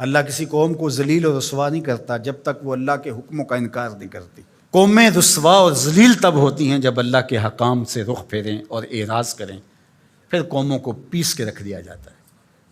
اللہ کسی قوم کو ذلیل اور رسوا نہیں کرتا جب تک وہ اللہ کے حکموں کا انکار نہیں کرتی۔ قومیں رسوا اور ذلیل تب ہوتی ہیں جب اللہ کے حکام سے رخ پھیریں اور اعراض کریں، پھر قوموں کو پیس کے رکھ دیا جاتا ہے۔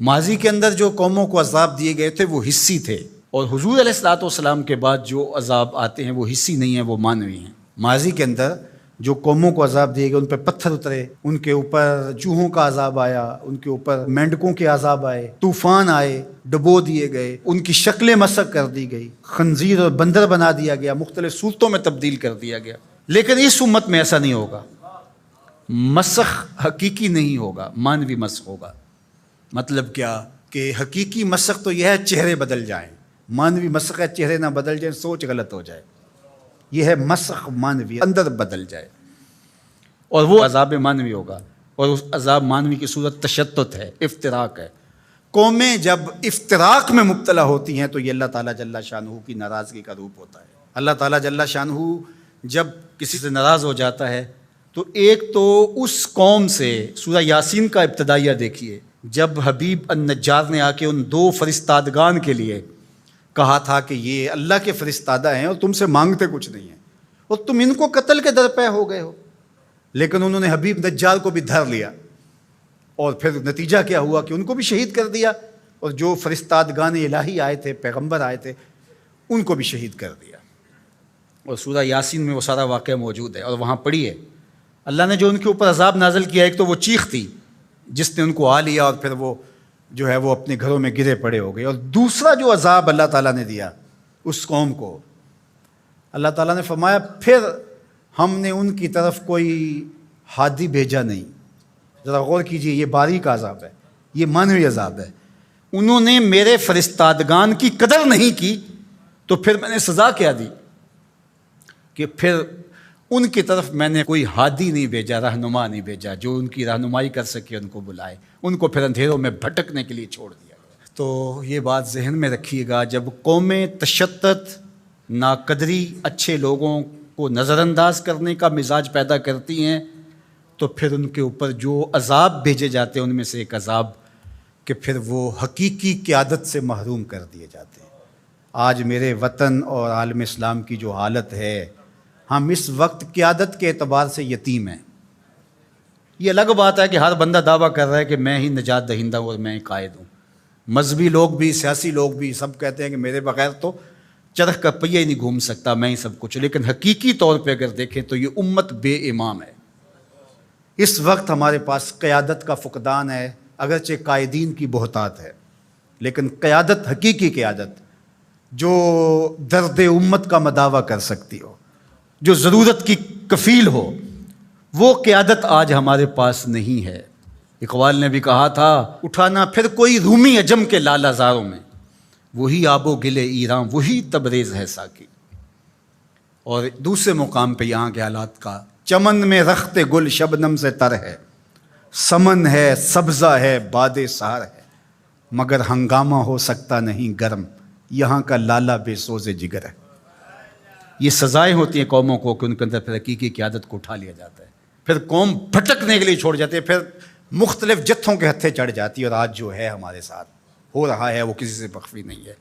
ماضی کے اندر جو قوموں کو عذاب دیے گئے تھے وہ حصی تھے، اور حضور علیہ الصلوۃ والسلام کے بعد جو عذاب آتے ہیں وہ حصی نہیں ہیں، وہ معنوی ہیں۔ ماضی کے اندر جو قوموں کو عذاب دیے گئے، ان پہ پتھر اترے، ان کے اوپر چوہوں کا عذاب آیا، ان کے اوپر مینڈکوں کے عذاب آئے، طوفان آئے، ڈبو دیے گئے، ان کی شکلیں مسخ کر دی گئی، خنزیر اور بندر بنا دیا گیا، مختلف صورتوں میں تبدیل کر دیا گیا۔ لیکن اس امت میں ایسا نہیں ہوگا، مسخ حقیقی نہیں ہوگا، مانوی مسخ ہوگا۔ مطلب کیا کہ حقیقی مسخ تو یہ ہے چہرے بدل جائیں، مانوی مسخ ہے چہرے نہ بدل جائیں، سوچ غلط ہو جائے۔ یہ ہے مسخ مانوی، اندر بدل جائے، اور وہ عذاب مانوی ہوگا، اور اس عذاب مانوی کی صورت تشتت ہے، افتراق ہے۔ قومیں جب افتراق میں مبتلا ہوتی ہیں تو یہ اللہ تعالیٰ جل شانہ کی ناراضگی کا روپ ہوتا ہے۔ اللہ تعالیٰ جل شانہ جب کسی سے ناراض ہو جاتا ہے تو ایک تو اس قوم سے، سورہ یاسین کا ابتدائیہ دیکھیے، جب حبیب النجار نے آ کے ان دو فرستادگان کے لیے کہا تھا کہ یہ اللہ کے فرستادہ ہیں اور تم سے مانگتے کچھ نہیں ہیں، اور تم ان کو قتل کے درپے ہو گئے ہو، لیکن انہوں نے حبیب نجار کو بھی دھر لیا، اور پھر نتیجہ کیا ہوا کہ ان کو بھی شہید کر دیا، اور جو فرستادگان الہی آئے تھے، پیغمبر آئے تھے، ان کو بھی شہید کر دیا۔ اور سورہ یاسین میں وہ سارا واقعہ موجود ہے، اور وہاں پڑھیے اللہ نے جو ان کے اوپر عذاب نازل کیا۔ ایک تو وہ چیخ تھی جس نے ان کو آ لیا، اور پھر وہ جو ہے وہ اپنے گھروں میں گرے پڑے ہو گئے۔ اور دوسرا جو عذاب اللہ تعالیٰ نے دیا اس قوم کو، اللہ تعالیٰ نے فرمایا پھر ہم نے ان کی طرف کوئی ہادی بھیجا نہیں۔ ذرا غور کیجئے، یہ باریک عذاب ہے، یہ مانوی عذاب ہے۔ انہوں نے میرے فرستادگان کی قدر نہیں کی تو پھر میں نے سزا کیا دی کہ پھر ان کی طرف میں نے کوئی ہادی نہیں بھیجا، رہنما نہیں بھیجا جو ان کی رہنمائی کر سکے، ان کو بلائے، ان کو پھر اندھیروں میں بھٹکنے کے لیے چھوڑ دیا گیا۔ تو یہ بات ذہن میں رکھیے گا، جب قومیں تشدد، ناقدری، اچھے لوگوں کو نظر انداز کرنے کا مزاج پیدا کرتی ہیں تو پھر ان کے اوپر جو عذاب بھیجے جاتے ہیں ان میں سے ایک عذاب کہ پھر وہ حقیقی قیادت سے محروم کر دیے جاتے ہیں۔ آج میرے وطن اور عالم اسلام کی جو حالت ہے، ہم اس وقت قیادت کے اعتبار سے یتیم ہیں۔ یہ الگ بات ہے کہ ہر بندہ دعویٰ کر رہا ہے کہ میں ہی نجات دہندہ ہوں اور میں ہی قائد ہوں۔ مذہبی لوگ بھی، سیاسی لوگ بھی، سب کہتے ہیں کہ میرے بغیر تو چرخ کا پہیہ ہی نہیں گھوم سکتا، میں ہی سب کچھ۔ لیکن حقیقی طور پہ اگر دیکھیں تو یہ امت بے امام ہے۔ اس وقت ہمارے پاس قیادت کا فقدان ہے، اگرچہ قائدین کی بہتات ہے، لیکن قیادت، حقیقی قیادت جو درد امت کا مداوع کر سکتی ہو، جو ضرورت کی کفیل ہو، وہ قیادت آج ہمارے پاس نہیں ہے۔ اقبال نے بھی کہا تھا، اٹھانا پھر کوئی رومی عجم کے لالہ زاروں میں، وہی آب و گل ایران، وہی تبریز ہے ساکی۔ اور دوسرے مقام پہ یہاں کے حالات کا، چمن میں رخت گل شبنم سے تر ہے، سمن ہے، سبزہ ہے، باد سحر ہے، مگر ہنگامہ ہو سکتا نہیں گرم، یہاں کا لالہ بے سوز جگر ہے۔ یہ سزائیں ہوتی ہیں قوموں کو کہ ان کے اندر پھر حقیقی قیادت کو اٹھا لیا جاتا ہے، پھر قوم بھٹکنے کے لیے چھوڑ جاتی ہے، پھر مختلف جتھوں کے ہتھے چڑھ جاتی ہے۔ اور آج جو ہے ہمارے ساتھ ہو رہا ہے وہ کسی سے مخفی نہیں ہے۔